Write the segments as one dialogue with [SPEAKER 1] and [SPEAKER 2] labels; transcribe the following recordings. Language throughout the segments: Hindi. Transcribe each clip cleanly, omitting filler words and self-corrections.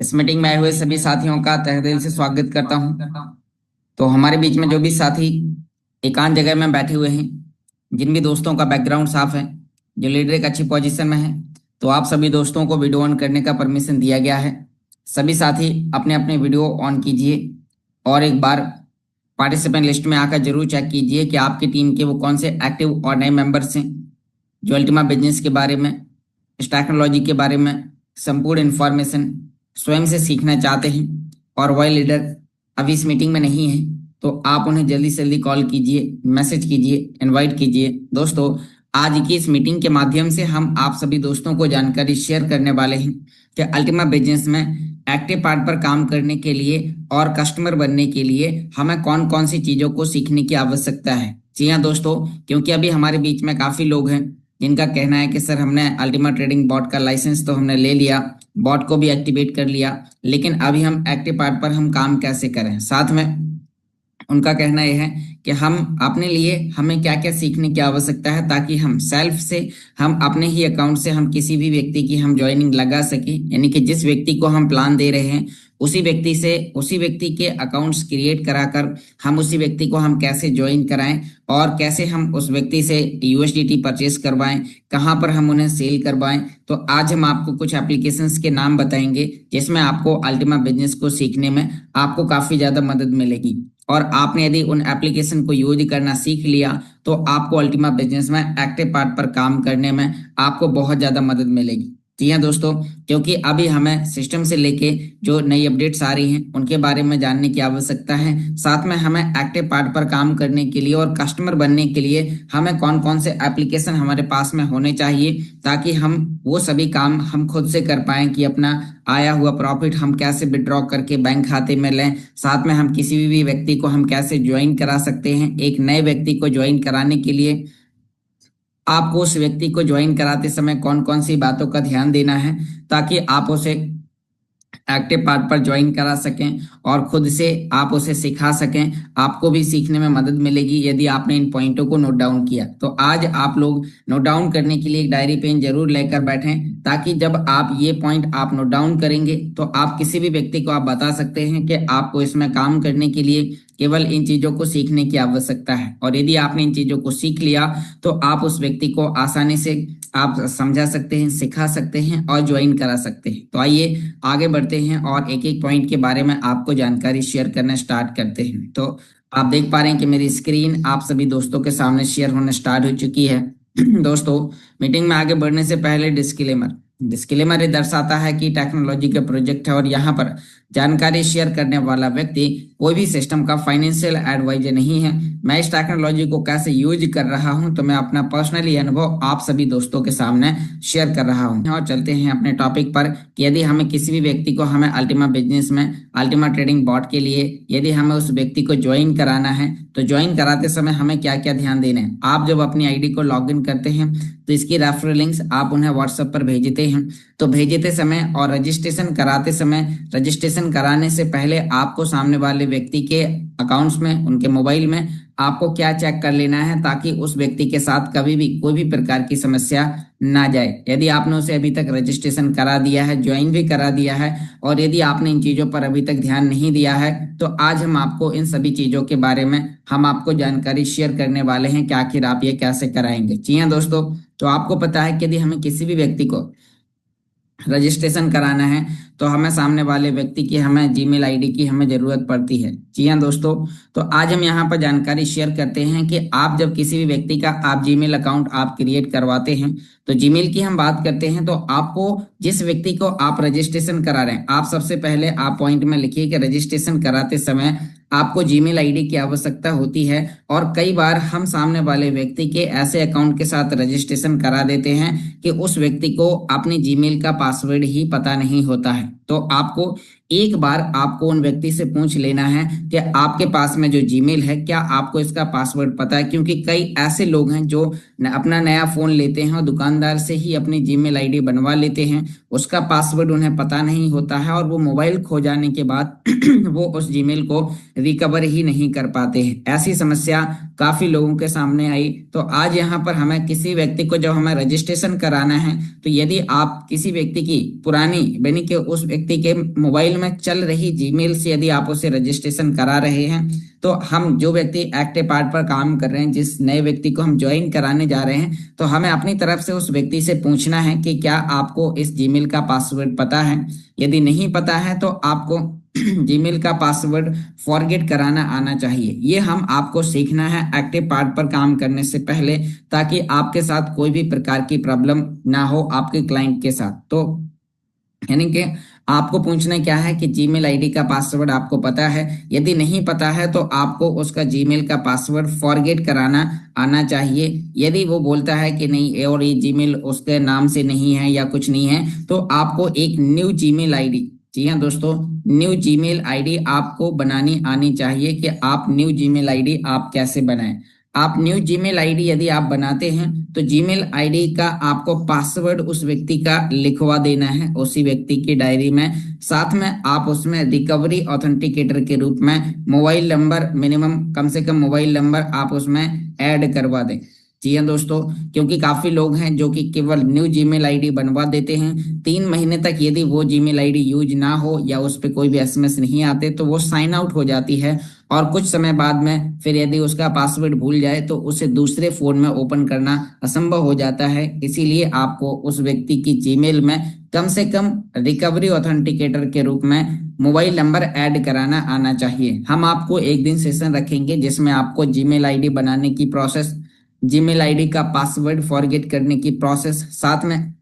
[SPEAKER 1] इस मीटिंग में आए हुए सभी साथियों का तहे दिल से स्वागत करता हूं। तो हमारे बीच में जो भी साथी एकांत जगह में बैठे हुए हैं, जिन भी दोस्तों का बैकग्राउंड साफ है, जो लीडर एक अच्छी पोजीशन में है, तो आप सभी दोस्तों को वीडियो ऑन करने का परमिशन दिया गया है। सभी साथी अपने अपने वीडियो ऑन कीजिए और एक बार पार्टिसिपेंट लिस्ट में आकर जरूर चेक कीजिए कि आपकी टीम के वो कौन से एक्टिव और नए मेंबर्स हैं जो अल्टीमा बिजनेस के बारे में, इस टेक्नोलॉजी के बारे में संपूर्ण इंफॉर्मेशन स्वयं से सीखना चाहते हैं और वह लीडर अभी इस मीटिंग में नहीं है। तो आप उन्हें जल्दी से जल्दी कॉल कीजिए, मैसेज कीजिए, इनवाइट कीजिए। दोस्तों, आज की इस मीटिंग के माध्यम से हम आप सभी दोस्तों को जानकारी शेयर करने वाले हैं कि अल्टीमा बिजनेस में एक्टिव पार्ट पर काम करने के लिए और कस्टमर बनने के लिए हमें कौन कौन सी चीज़ों को सीखने की आवश्यकता है। जी हाँ दोस्तों, क्योंकि अभी हमारे बीच में काफ़ी लोग हैं जिनका कहना है कि सर हमने अल्टीमा ट्रेडिंग बॉट का लाइसेंस तो हमने ले लिया, बॉट को भी एक्टिवेट कर लिया, लेकिन अभी हम एक्टिव पार्ट पर हम काम कैसे करें। साथ में उनका कहना यह है कि हम अपने लिए हमें क्या क्या सीखने की आवश्यकता है ताकि हम सेल्फ से, हम अपने ही अकाउंट से हम किसी भी व्यक्ति की हम ज्वाइनिंग लगा सके, यानी कि जिस व्यक्ति को हम प्लान दे रहे हैं उसी व्यक्ति से उसी व्यक्ति के अकाउंट्स क्रिएट कराकर हम उसी व्यक्ति को हम कैसे ज्वाइन कराएं और कैसे हम उस व्यक्ति से यूएसडीटी परचेस करवाएं, कहां पर हम उन्हें सेल करवाएं। तो आज हम आपको कुछ एप्लीकेशंस के नाम बताएंगे जिसमें आपको अल्टीमा बिजनेस को सीखने में आपको काफी ज्यादा मदद मिलेगी और आपने यदि उन एप्लीकेशन को यूज करना सीख लिया तो आपको अल्टीमा बिजनेस में एक्टिव पार्ट पर काम करने में आपको बहुत ज्यादा मदद मिलेगी। जी हाँ दोस्तों, क्योंकि अभी हमें सिस्टम से लेके जो नई अपडेट्स आ रही हैं उनके बारे में जानने की आवश्यकता है। साथ में हमें एक्टिव पार्ट पर काम करने के लिए और कस्टमर बनने के लिए हमें कौन कौन से एप्लीकेशन हमारे पास में होने चाहिए ताकि हम वो सभी काम हम खुद से कर पाएं कि अपना आया हुआ प्रॉफिट हम कैसे विड्रॉ करके बैंक खाते में लें। साथ में हम किसी भी व्यक्ति को हम कैसे ज्वाइन करा सकते हैं। एक नए व्यक्ति को ज्वाइन कराने के लिए आपको उस व्यक्ति को ज्वाइन कराते समय कौन कौन सी बातों का ध्यान देना है ताकि आप उसे एक्टिव पार्ट पर ज्वाइन करा सकें और खुद से आप उसे सिखा सकें। आपको भी सीखने में मदद मिलेगी यदि आपने इन पॉइंटों को नोट डाउन किया। तो आज आप लोग नोट डाउन करने के लिए एक डायरी पेन जरूर लेकर बैठें ताकि जब आप ये पॉइंट आप नोट डाउन करेंगे तो आप किसी भी व्यक्ति को आप बता सकते हैं कि आपको इसमें काम करने के लिए केवल इन चीजों को सीखने की आवश्यकता है और यदि आपने इन चीजों को सीख लिया तो आप उस व्यक्ति को आसानी से आप समझा सकते हैं, सिखा सकते हैं और ज्वाइन करा सकते हैं। तो आइए आगे बढ़ते हैं और एक एक पॉइंट के बारे में आपको जानकारी शेयर करना स्टार्ट करते हैं। तो आप देख पा रहे हैं कि मेरी स्क्रीन आप सभी दोस्तों के सामने शेयर होने स्टार्ट हो चुकी है। दोस्तों, मीटिंग में आगे बढ़ने से पहले डिस्क्लेमर ये दर्शाता है कि टेक्नोलॉजी का प्रोजेक्ट है और यहाँ पर जानकारी शेयर करने वाला व्यक्ति कोई भी सिस्टम का फाइनेंशियल एडवाइजर नहीं है। मैं इस टेक्नोलॉजी को कैसे यूज कर रहा हूं तो मैं अपना पर्सनली अनुभव आप सभी दोस्तों के सामने शेयर कर रहा हूं। और चलते हैं अपने टॉपिक पर कि यदि हमें किसी भी व्यक्ति को हमें अल्टीमा बिजनेस में अल्टीमा ट्रेडिंग बॉट के लिए यदि हमें उस व्यक्ति को ज्वाइन कराना है तो ज्वाइन कराते समय हमें क्या क्या ध्यान देना है। आप जब अपनी आईडी को लॉग इन करते हैं तो इसकी रेफरल लिंक्स आप उन्हें व्हाट्सएप पर भेजते हैं। तो भेजते समय और रजिस्ट्रेशन कराते समय, रजिस्ट्रेशन कराने से पहले आपको सामने वाले व्यक्ति के अकाउंट्स में, उनके मोबाइल में आपको क्या चेक कर लेना है ताकि उस व्यक्ति के साथ कभी भी कोई भी प्रकार की समस्या ना जाए। यदि आपने उसे अभी तक रजिस्ट्रेशन करा दिया है, ज्वाइन भी करा दिया है और यदि आपने इन चीजों पर अभी तक ध्यान नहीं दिया है तो आज हम आपको इन सभी चीजों के बारे में हम आपको जानकारी शेयर करने वाले हैं कि आखिर आप ये कैसे कराएंगे। जी हाँ दोस्तों, तो आपको पता है कि यदि हमें किसी भी व्यक्ति को रजिस्ट्रेशन कराना है तो हमें सामने वाले व्यक्ति की हमें जीमेल आईडी की हमें जरूरत पड़ती है। जी हाँ दोस्तों, तो आज हम यहाँ पर जानकारी शेयर करते हैं कि आप जब किसी भी व्यक्ति का आप जीमेल अकाउंट आप क्रिएट करवाते हैं तो जीमेल की हम बात करते हैं तो आपको जिस व्यक्ति को आप रजिस्ट्रेशन करा रहे हैं, आप सबसे पहले आप पॉइंट में लिखिए कि रजिस्ट्रेशन कराते समय आपको जीमेल आईडी की आवश्यकता होती है। और कई बार हम सामने वाले व्यक्ति के ऐसे अकाउंट के साथ रजिस्ट्रेशन करा देते हैं कि उस व्यक्ति को अपने जीमेल का पासवर्ड ही पता नहीं होता है। तो आपको एक बार आपको उन व्यक्ति से पूछ लेना है कि आपके पास में जो जीमेल है क्या आपको इसका पासवर्ड पता है, क्योंकि कई ऐसे लोग हैं जो अपना नया फोन लेते हैं और दुकानदार से ही अपनी जीमेल आईडी बनवा लेते हैं, उसका पासवर्ड उन्हें पता नहीं होता है और वो मोबाइल खो जाने के बाद वो उस जीमेल को रिकवर ही नहीं कर पाते हैं। ऐसी समस्या काफी लोगों के सामने आई। तो आज यहाँ पर हमें किसी व्यक्ति को जब हमें रजिस्ट्रेशन कराना है, तो यदि आप किसी व्यक्ति की पुरानी यानी कि उस व्यक्ति के मोबाइल में चल रही जीमेल से यदि आप उसे रजिस्ट्रेशन करा रहे हैं, तो हम जो व्यक्ति एक्टिव पार्ट पर काम कर रहे हैं, जिस नए व्यक्ति को हम ज्वाइन कराने जा रहे हैं, तो हमें अपनी तरफ से उस व्यक्ति से पूछना है कि क्या आपको इस जीमेल का पासवर्ड पता है। यदि नहीं पता है तो आपको जीमेल का पासवर्ड फॉरगेट कराना आना चाहिए। ये हम आपको सीखना है एक्टिव पार्ट पर काम करने से पहले, ताकि आपके साथ कोई भी प्रकार की प्रॉब्लम ना हो आपके क्लाइंट के साथ। तो यानी कि आपको पूछना क्या है कि जीमेल आईडी का पासवर्ड आपको पता है। यदि नहीं पता है तो आपको उसका जीमेल का पासवर्ड फॉरगेट कराना आना चाहिए। यदि वो बोलता है कि नहीं और ये जीमेल उसके नाम से नहीं है या कुछ नहीं है, तो आपको एक न्यू जीमेल आईडी, जी हाँ दोस्तों, न्यू जीमेल आईडी आपको बनानी आनी चाहिए। कि आप न्यू जीमेल आईडी आप कैसे बनाएं। आप न्यू जीमेल आईडी यदि आप बनाते हैं तो जीमेल आईडी का आपको पासवर्ड उस व्यक्ति का लिखवा देना है उसी व्यक्ति की डायरी में। साथ में आप उसमें रिकवरी ऑथेंटिकेटर के रूप में मोबाइल नंबर, मिनिमम कम से कम मोबाइल नंबर आप उसमें ऐड करवा दें। जी हाँ दोस्तों, क्योंकि काफी लोग हैं जो कि केवल न्यू जीमेल आईडी बनवा देते हैं। 3 महीने तक यदि वो जीमेल आईडी यूज ना हो या उस पर कोई भी एसएमएस नहीं आते तो वो साइन आउट हो जाती है, और कुछ समय बाद में फिर यदि उसका पासवर्ड भूल जाए तो उसे दूसरे फोन में ओपन करना असंभव हो जाता है। इसीलिए आपको उस व्यक्ति की जीमेल में कम से कम रिकवरी ऑथेंटिकेटर के रूप में मोबाइल नंबर ऐड कराना आना चाहिए। हम आपको एक दिन सेशन रखेंगे जिसमें आपको जीमेल आईडी बनाने की प्रोसेस, जीमेल आईडी का पासवर्ड फॉरगेट करने की प्रोसेस, साथ में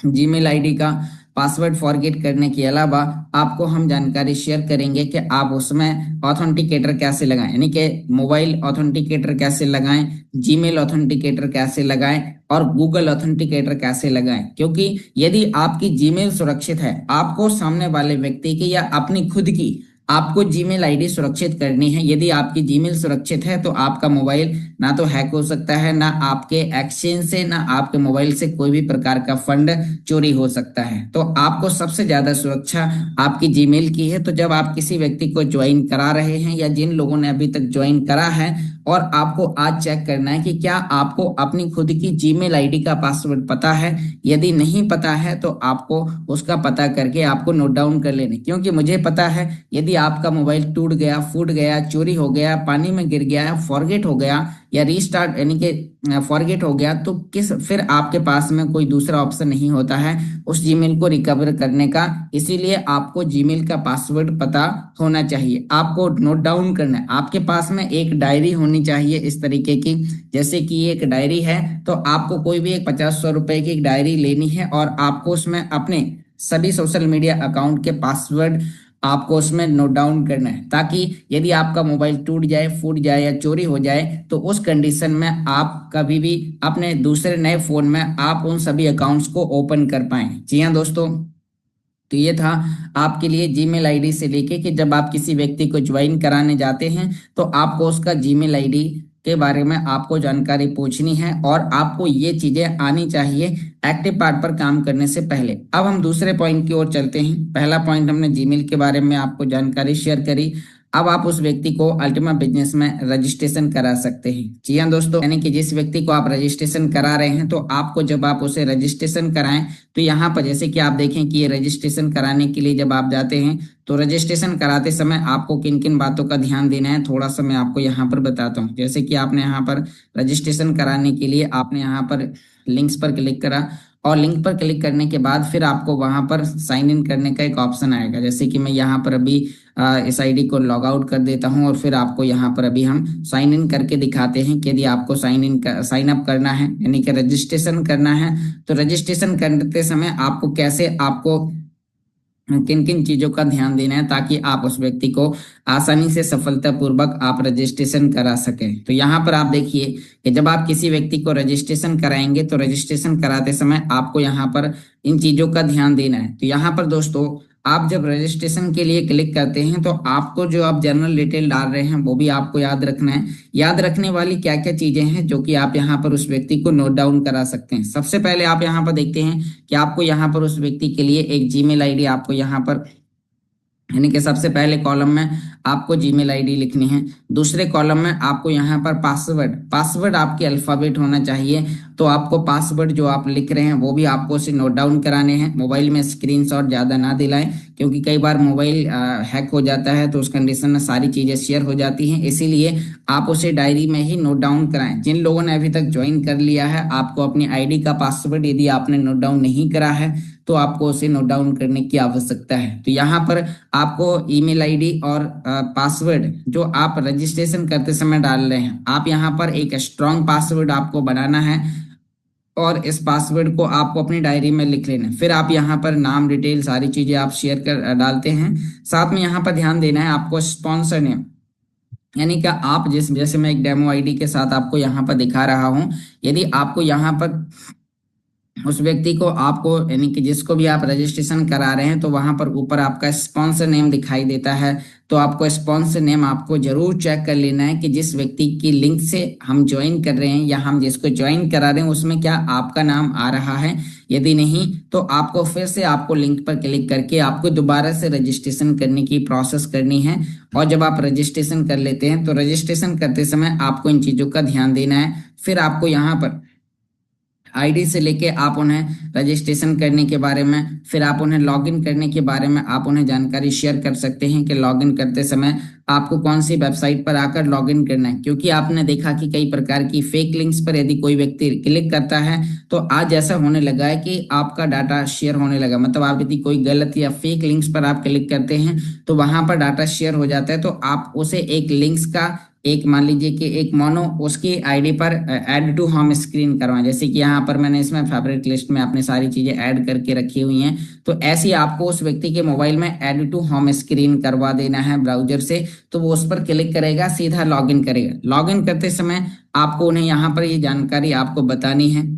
[SPEAKER 1] जीमेल आईडी का पासवर्ड फॉरगेट करने के अलावा आपको हम जानकारी शेयर करेंगे कि आप उसमें ऑथेंटिकेटर कैसे लगाएं, यानी कि मोबाइल ऑथेंटिकेटर कैसे लगाएं, जीमेल ऑथेंटिकेटर कैसे लगाएं और गूगल ऑथेंटिकेटर कैसे लगाएं। क्योंकि यदि आपकी जीमेल सुरक्षित है, आपको सामने वाले व्यक्ति की या अपनी खुद की आपको जीमेल आईडी सुरक्षित करनी है। यदि आपकी जीमेल सुरक्षित है तो आपका मोबाइल ना तो हैक हो सकता है, ना आपके एक्सचेंज से, ना आपके मोबाइल से कोई भी प्रकार का फंड चोरी हो सकता है। तो आपको सबसे ज्यादा सुरक्षा आपकी जीमेल की है। तो जब आप किसी व्यक्ति को ज्वाइन करा रहे हैं या जिन लोगों ने अभी तक ज्वाइन करा है, और आपको आज चेक करना है कि क्या आपको अपनी खुद की जीमेल आईडी का पासवर्ड पता है। यदि नहीं पता है तो आपको उसका पता करके आपको नोट डाउन कर लेने, क्योंकि मुझे पता है यदि आपका मोबाइल टूट गया, फूट गया, चोरी हो गया, पानी में गिर गया, फॉरगेट हो गया या रीस्टार्ट यानी कि फॉरगेट हो गया, तो फिर आपके पास में कोई दूसरा ऑप्शन नहीं होता है उस जीमेल को रिकवर करने का। इसीलिए आपको जीमेल का पासवर्ड पता होना चाहिए। आपको नोट डाउन करना है। आपके पास में एक डायरी होनी चाहिए इस तरीके की, जैसे कि एक डायरी है तो आपको कोई भी एक 50-100 रुपए की एक डायरी लेनी है और आपको उसमें अपने सभी सोशल मीडिया अकाउंट के पासवर्ड आपको उसमें नोट डाउन करना है, ताकि यदि आपका मोबाइल टूट जाए, फूट जाए या चोरी हो जाए तो उस कंडीशन में आप कभी भी अपने दूसरे नए फोन में आप उन सभी अकाउंट्स को ओपन कर पाएं। जी हाँ दोस्तों, तो ये था आपके लिए जीमेल आईडी से लेके कि जब आप किसी व्यक्ति को ज्वाइन कराने जाते हैं तो आपको उसका जीमेल आईडी के बारे में आपको जानकारी पूछनी है और आपको ये चीजें आनी चाहिए एक्टिव पार्ट पर काम करने से पहले। अब हम दूसरे पॉइंट की ओर चलते हैं। पहला पॉइंट हमने जीमेल के बारे में आपको जानकारी शेयर करी। अब आप उस व्यक्ति को अल्टीमा बिजनेस में रजिस्ट्रेशन करा सकते हैं। जी हाँ दोस्तों, यानी कि जिस व्यक्ति को आप रजिस्ट्रेशन करा रहे हैं तो आपको जब आप उसे रजिस्ट्रेशन कराएं तो यहाँ पर जैसे कि आप देखें कि ये रजिस्ट्रेशन कराने के लिए जब आप जाते हैं तो रजिस्ट्रेशन कराते समय आपको किन किन बातों का ध्यान देना है थोड़ा सा मैं आपको यहाँ पर बताता हूँ। जैसे कि आपने यहाँ पर रजिस्ट्रेशन कराने के लिए आपने यहाँ पर लिंक्स पर क्लिक करा और लिंक पर क्लिक करने के बाद फिर आपको वहां पर साइन इन करने का एक ऑप्शन आएगा। जैसे कि मैं यहाँ पर अभी इस आईडी को लॉग आउट कर देता हूँ और फिर आपको यहाँ पर अभी हम साइन इन करके दिखाते हैं कि यदि आपको साइन अप करना है यानी कि रजिस्ट्रेशन करना है तो रजिस्ट्रेशन करते समय आपको कैसे, आपको किन किन चीजों का ध्यान देना है ताकि आप उस व्यक्ति को आसानी से सफलतापूर्वक आप रजिस्ट्रेशन करा सकें। तो यहाँ पर आप देखिए कि जब आप किसी व्यक्ति को रजिस्ट्रेशन कराएंगे तो रजिस्ट्रेशन कराते समय आपको यहाँ पर इन चीजों का ध्यान देना है। तो यहाँ पर दोस्तों आप जब रजिस्ट्रेशन के लिए क्लिक करते हैं तो आपको जो आप जनरल डिटेल डाल रहे हैं वो भी आपको याद रखना है। याद रखने वाली क्या क्या चीजें हैं जो कि आप यहाँ पर उस व्यक्ति को नोट डाउन करा सकते हैं। सबसे पहले आप यहाँ पर देखते हैं कि आपको यहाँ पर उस व्यक्ति के लिए एक जीमेल आईडी आपको यहाँ पर, यानी कि सबसे पहले कॉलम में आपको जीमेल आईडी लिखनी है। दूसरे कॉलम में आपको यहाँ पर पासवर्ड, पासवर्ड आपके अल्फाबेट होना चाहिए। तो आपको पासवर्ड जो आप लिख रहे हैं वो भी आपको उसे नोट डाउन कराने हैं। मोबाइल में स्क्रीनशॉट ज़्यादा ना दिलाएं, क्योंकि कई बार मोबाइल हैक हो जाता है तो उस कंडीशन में सारी चीज़ें शेयर हो जाती हैं। इसीलिए आप उसे डायरी में ही नोट डाउन कराएं। जिन लोगों ने अभी तक ज्वाइन कर लिया है, आपको अपनी आईडी का पासवर्ड यदि आपने नोट डाउन नहीं करा है तो आपको उसे नोट डाउन करने की आवश्यकता है। तो यहाँ पर आपको ईमेल आईडी और पासवर्ड जो आप रजिस्ट्रेशन करते समय डाल रहे हैं, आप यहाँ पर एक स्ट्रॉन्ग पासवर्ड आपको बनाना है और इस पासवर्ड को आपको अपनी डायरी में लिख लेना है। फिर आप यहाँ पर नाम डिटेल सारी चीजें आप शेयर कर डालते हैं। साथ में यहाँ पर ध्यान देना है आपको स्पॉन्सर नेम, यानी कि आप जैसे मैं एक डेमो आईडी के साथ आपको यहाँ पर दिखा रहा हूँ, यदि आपको यहाँ पर उस व्यक्ति को आपको, यानी कि जिसको भी आप रजिस्ट्रेशन करा रहे हैं, तो वहां पर ऊपर आपका स्पॉन्सर नेम दिखाई देता है। तो आपको स्पॉन्सर नेम आपको जरूर चेक कर लेना है कि जिस व्यक्ति की लिंक से हम ज्वाइन कर रहे हैं या हम जिसको ज्वाइन करा रहे हैं उसमें क्या आपका नाम आ रहा है। यदि नहीं तो आपको फिर से आपको लिंक पर क्लिक करके आपको दोबारा से रजिस्ट्रेशन करने की प्रोसेस करनी है। और जब आप रजिस्ट्रेशन कर लेते हैं तो रजिस्ट्रेशन करते समय आपको इन चीजों का ध्यान देना है। फिर आपको यहाँ पर आईडी से लेके आप उन्हें रजिस्ट्रेशन करने के बारे में, फिर आप उन्हें लॉगिन करने के बारे में आप उन्हें जानकारी शेयर कर सकते हैं कि लॉगिन करते समय आपको कौन सी वेबसाइट पर आकर लॉगिन करना है। क्योंकि आपने देखा कि कई प्रकार की फेक लिंक्स पर यदि कोई व्यक्ति क्लिक करता है तो आज ऐसा होने लगा है कि आपका डाटा शेयर होने लगा। मतलब आप यदि कोई गलत या फेक लिंक्स पर आप क्लिक करते हैं तो वहां पर डाटा शेयर हो जाता है। तो आप उसे एक लिंक्स का एक, मान लीजिए कि एक मोनो उसकी आईडी पर ऐड टू होम स्क्रीन करवाएं। जैसे कि यहाँ पर मैंने इसमें फेवरेट लिस्ट में अपने सारी चीजें ऐड करके रखी हुई हैं। तो ऐसी आपको उस व्यक्ति के मोबाइल में ऐड टू होम स्क्रीन करवा देना है ब्राउजर से। तो वो उस पर क्लिक करेगा, सीधा लॉगिन करेगा। लॉगिन करते समय आपको उन्हें यहाँ पर ये जानकारी आपको बतानी है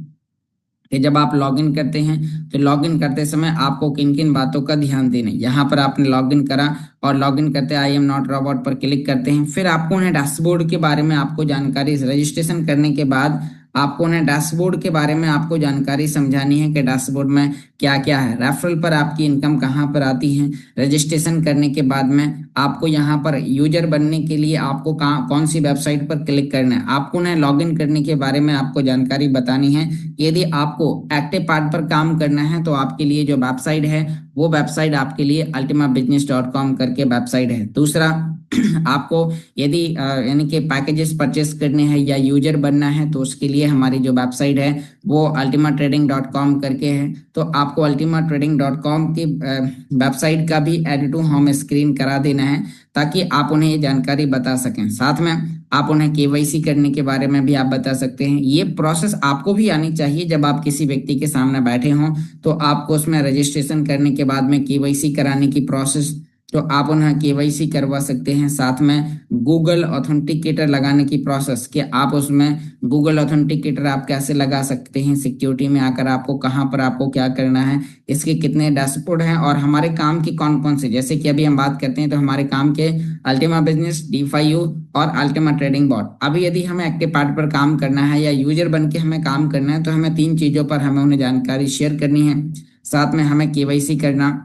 [SPEAKER 1] कि जब आप लॉगिन करते हैं तो लॉगिन करते समय आपको किन किन बातों का ध्यान देना है। यहाँ पर आपने लॉगिन करा और लॉगिन करते आई एम नॉट रोबोट पर क्लिक करते हैं। फिर आपको उन्हें डैशबोर्ड के बारे में आपको जानकारी, रजिस्ट्रेशन करने के बाद आपको उन्हें डैशबोर्ड के बारे में आपको जानकारी समझानी है कि डैशबोर्ड में क्या क्या है, रेफरल पर आपकी इनकम कहाँ पर आती है। रजिस्ट्रेशन करने के बाद में आपको यहाँ पर यूजर बनने के लिए आपको कहाँ कौन सी वेबसाइट पर क्लिक करना है। आपको उन्हें लॉगिन करने के बारे में आपको जानकारी बतानी है। यदि आपको एक्टिव पार्ट पर काम करना है तो आपके लिए जो वेबसाइट है वो वेबसाइट आपके लिए ultimabusiness.com करके वेबसाइट है। दूसरा, आपको यदि यानी कि पैकेजेस परचेस करने हैं या यूजर बनना है तो उसके लिए हमारी जो वेबसाइट है वो ultimatrading.com करके है। तो आपको ultimatrading.com की वेबसाइट का भी एड टू होम स्क्रीन करा देना है ताकि आप उन्हें ये जानकारी बता सकें। साथ में आप उन्हें केवाईसी करने के बारे में भी आप बता सकते हैं। ये प्रोसेस आपको भी आनी चाहिए। जब आप किसी व्यक्ति के सामने बैठे हों तो आपको उसमें रजिस्ट्रेशन करने के बाद में केवाईसी कराने की प्रोसेस, तो आप उन्हें केवाईसी करवा सकते हैं। साथ में गूगल ऑथेंटिकेटर लगाने की प्रोसेस, कि आप उसमें गूगल ऑथेंटिकेटर आप कैसे लगा सकते हैं, सिक्योरिटी में आकर आपको कहाँ पर आपको क्या करना है, इसके कितने डैशबोर्ड हैं और हमारे काम की कौन कौन से, जैसे कि अभी हम बात करते हैं तो हमारे काम के अल्टीमा बिजनेस, DeFi और अल्टीमा ट्रेडिंग बॉट। अभी यदि हमें एक्टिव पार्ट पर काम करना है या यूजर बन के हमें काम करना है तो हमें 3 चीजों पर हमें उन्हें जानकारी शेयर करनी है। साथ में हमें केवाईसी करना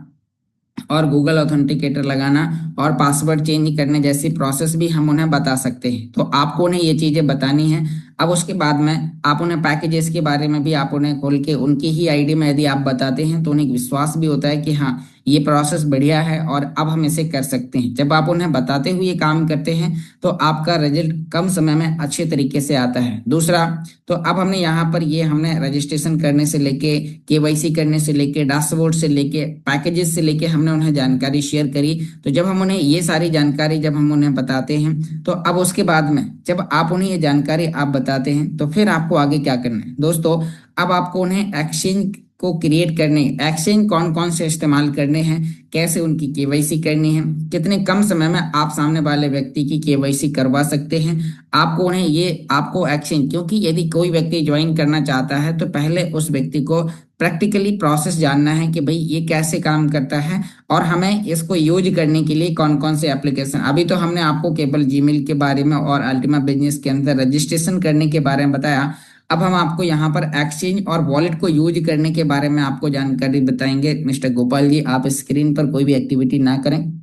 [SPEAKER 1] और गूगल ऑथेंटिकेटर लगाना और पासवर्ड चेंज करने जैसी प्रोसेस भी हम उन्हें बता सकते हैं। तो आपको उन्हें ये चीजें बतानी है। अब उसके बाद में आप उन्हें पैकेजेस के बारे में भी आप उन्हें खोल के उनकी ही आईडी में यदि आप बताते हैं तो उन्हें विश्वास भी होता है कि हाँ ये प्रोसेस बढ़िया है और अब हम इसे कर सकते हैं। जब आप उन्हें बताते हुए काम करते हैं तो आपका रिजल्ट कम समय में अच्छे तरीके से आता है। दूसरा, तो अब हमने यहाँ पर ये हमने रजिस्ट्रेशन करने से लेके, केवाईसी करने से लेके, डैशबोर्ड से लेके, पैकेजेस से लेके हमने उन्हें जानकारी शेयर करी। तो जब हम उन्हें ये सारी जानकारी जब हम उन्हें बताते हैं तो अब उसके बाद में जब आप उन्हें ये जानकारी आप बताते हैं तो फिर आपको आगे क्या करना है दोस्तों। अब आपको उन्हें एक्सचेंज को क्रिएट करने, एक्सचेंज कौन कौन से इस्तेमाल करने हैं, कैसे उनकी केवाईसी करनी है, कितने कम समय में आप सामने वाले व्यक्ति की केवाईसी करवा सकते हैं। आपको उन्हें ये आपको एक्सचेंज, क्योंकि यदि कोई व्यक्ति ज्वाइन करना चाहता है तो पहले उस व्यक्ति को प्रैक्टिकली प्रोसेस जानना है कि भाई ये कैसे काम करता है और हमें इसको यूज करने के लिए कौन कौन से एप्लीकेशन। अभी तो हमने आपको केवल जीमेल के बारे में और अल्टीमा बिजनेस के अंदर रजिस्ट्रेशन करने के बारे में बताया। अब हम आपको यहाँ पर एक्सचेंज और वॉलेट को यूज करने के बारे में आपको जानकारी बताएंगे। मिस्टर गोपाल जी, आप स्क्रीन पर कोई भी एक्टिविटी ना करें।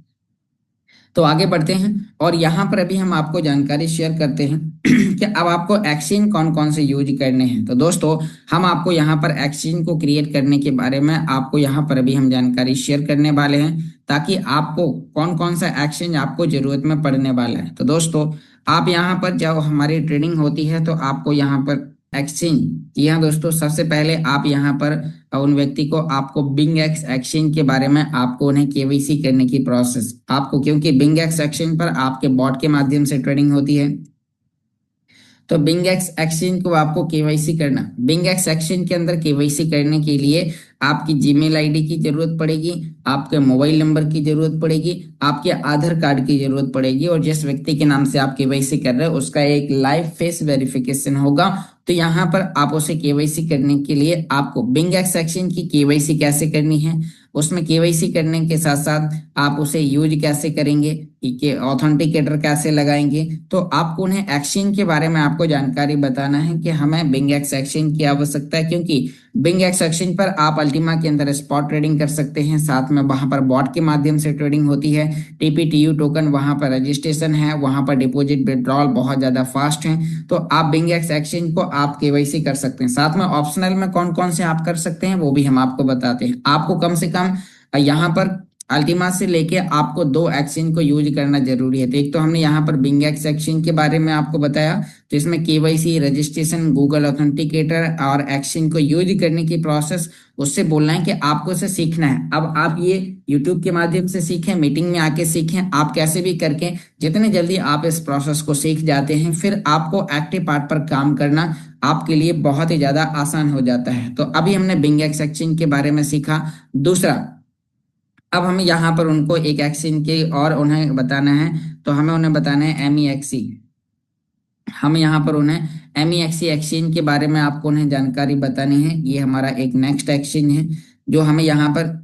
[SPEAKER 1] तो आगे बढ़ते हैं और यहाँ पर अभी हम आपको जानकारी शेयर करते हैं कि अब आपको एक्सचेंज कौन कौन से यूज करने हैं। तो दोस्तों, हम आपको यहाँ पर एक्सचेंज को क्रिएट करने के बारे में आपको यहाँ पर अभी हम जानकारी शेयर करने वाले हैं, ताकि आपको कौन कौन सा एक्सचेंज आपको जरूरत में पड़ने वाला है। तो दोस्तों, आप यहाँ पर जब हमारी ट्रेडिंग होती है तो आपको यहाँ पर एक्सचेंज, जी हाँ दोस्तों, सबसे पहले आप यहाँ पर उन व्यक्ति को आपको बिंग एक्स एक्सचेंज के बारे में आपको उन्हें केवाईसी करने की प्रोसेस आपको, क्योंकि बिंग एक्स एक्सचेंज पर आपके बॉट के माध्यम से ट्रेडिंग होती है। तो बिंग एक्स एक्सचेंज को आपको केवाईसी करना, बिंग एक्स एक्सचेंज के अंदर केवाईसी करने के लिए आपकी जीमेल आईडी की जरूरत पड़ेगी, आपके मोबाइल नंबर की जरूरत पड़ेगी, आपके आधार कार्ड की जरूरत पड़ेगी, और जिस व्यक्ति के नाम से आप केवाईसी कर रहे हैं उसका एक लाइव फेस वेरिफिकेशन होगा। तो यहाँ पर आप उसे केवाईसी करने के लिए आपको बिंग एक्स एक्सचेंज की केवाईसी कैसे करनी है, उसमें केवाईसी करने के साथ साथ आप उसे यूज कैसे करेंगे, कि ऑथेंटिकेटर कैसे लगाएंगे, तो आपको उन्हें एक्सचेंज के बारे में आपको जानकारी बताना है कि हमें बिंग एक्स एक्सचेंज की आवश्यकता है, क्योंकि बिंग एक्स एक्सचेंज पर आप अल्टीमा के अंदर स्पॉट ट्रेडिंग कर सकते हैं, साथ में वहां पर बॉट के माध्यम से ट्रेडिंग होती है, टीपीटीयू टोकन वहां पर रजिस्ट्रेशन है, वहां पर डिपॉजिट विड्रॉल बहुत ज्यादा फास्ट है। तो आप बिंग एक्स एक्सचेंज को आप केवाईसी कर सकते हैं। साथ में ऑप्शनल में कौन कौन से आप कर सकते हैं वो भी हम आपको बताते हैं। आपको कम से कम यहाँ पर अल्टीमा से लेके आपको 2 एक्सचेंज को यूज करना जरूरी है। तो एक तो हमने यहाँ पर बिंग एक्स एक्सचेंज के बारे में आपको बताया, तो इसमें केवाईसी, रजिस्ट्रेशन, गूगल ऑथेंटिकेटर और एक्सचेंज को यूज करने की प्रोसेस, उससे बोलना है कि आपको इसे सीखना है। अब आप ये यूट्यूब के माध्यम से सीखें, मीटिंग में आके सीखें, आप कैसे भी करके जितने जल्दी आप इस प्रोसेस को सीख जाते हैं, फिर आपको एक्टिव पार्ट पर काम करना आपके लिए बहुत ही ज्यादा आसान हो जाता है। तो अभी हमने बिंग एक्स एक्सचेंज के बारे में सीखा। दूसरा, अब हमें यहाँ पर उनको एक एक्सचेंज के और उन्हें बताना है, तो हमें उन्हें बताना है MEXC। हम यहाँ पर उन्हें MEXC एक्सचेंज के बारे में आपको उन्हें जानकारी बतानी है। ये हमारा एक नेक्स्ट एक्सचेंज है जो हमें यहाँ पर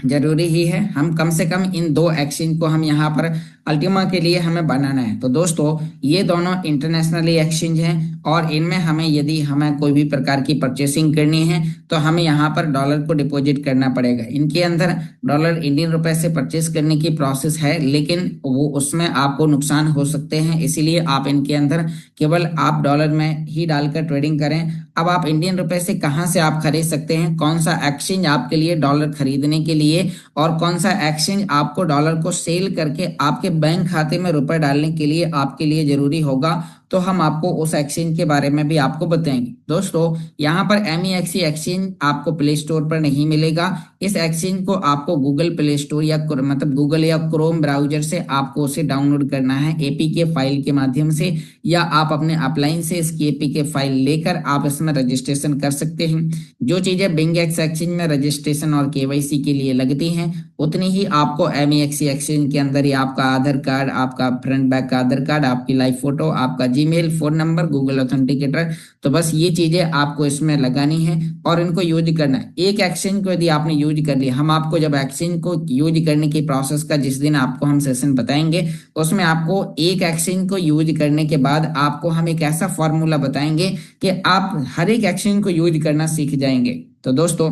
[SPEAKER 1] जरूरी ही है। हम कम से कम इन 2 एक्सचेंज को हम यहाँ पर अल्टीमा के लिए हमें बनाना है। तो दोस्तों, ये दोनों इंटरनेशनली एक्सचेंज हैं और इनमें हमें, यदि हमें कोई भी प्रकार की परचेसिंग करनी है तो हमें यहाँ पर डॉलर को डिपॉजिट करना पड़ेगा। इनके अंदर डॉलर इंडियन रुपए से परचेस करने की प्रोसेस है, लेकिन वो उसमें आपको नुकसान हो सकते हैं, इसीलिए आप इनके अंदर केवल आप डॉलर में ही डालकर ट्रेडिंग करें। अब आप इंडियन रुपए से कहाँ से आप खरीद सकते हैं, कौन सा एक्सचेंज आपके लिए डॉलर खरीदने के लिए और कौन सा एक्सचेंज आपको डॉलर को सेल करके आपके बैंक खाते में रुपए डालने के लिए आपके लिए जरूरी होगा, तो हम आपको उस एक्सचेंज के बारे में भी आपको बताएंगे। दोस्तों, यहाँ पर MEXC एक्सचेंज आपको प्ले स्टोर पर नहीं मिलेगा। इस एक्सचेंज को आपको गूगल प्ले स्टोर या मतलब गूगल या क्रोम ब्राउजर से आपको उसे डाउनलोड करना है APK फाइल के माध्यम से, या आप अपने अपलाइन से इसकी APK फाइल लेकर आप इसमें रजिस्ट्रेशन कर सकते हैं। जो चीजें बिंग एक्स एक्सचेंज में रजिस्ट्रेशन और KYC के लिए लगती हैं, उतनी ही आपको MEXC एक्सचेंज के अंदर ही आपका आधार कार्ड, आपका फ्रंट बैक का आधार कार्ड, आपकी लाइव फोटो, आपका Gmail, phone number, Google authenticator, तो बस ये चीजें आपको इसमें लगानी है और इनको यूज करना है। एक एक्सचेंज को यदि आपने यूज कर लिया, हम आपको जब एक्सचेंज को यूज करने की प्रोसेस का जिस दिन आपको हम सेशन बताएंगे, उसमें आपको एक एक्सचेंज को यूज करने के बाद आपको हम एक ऐसा फॉर्मूला बताएंगे कि आप हर एक एक्सचेंज को यूज करना सीख जाएंगे। तो दोस्तों,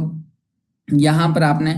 [SPEAKER 1] यहाँ पर आपने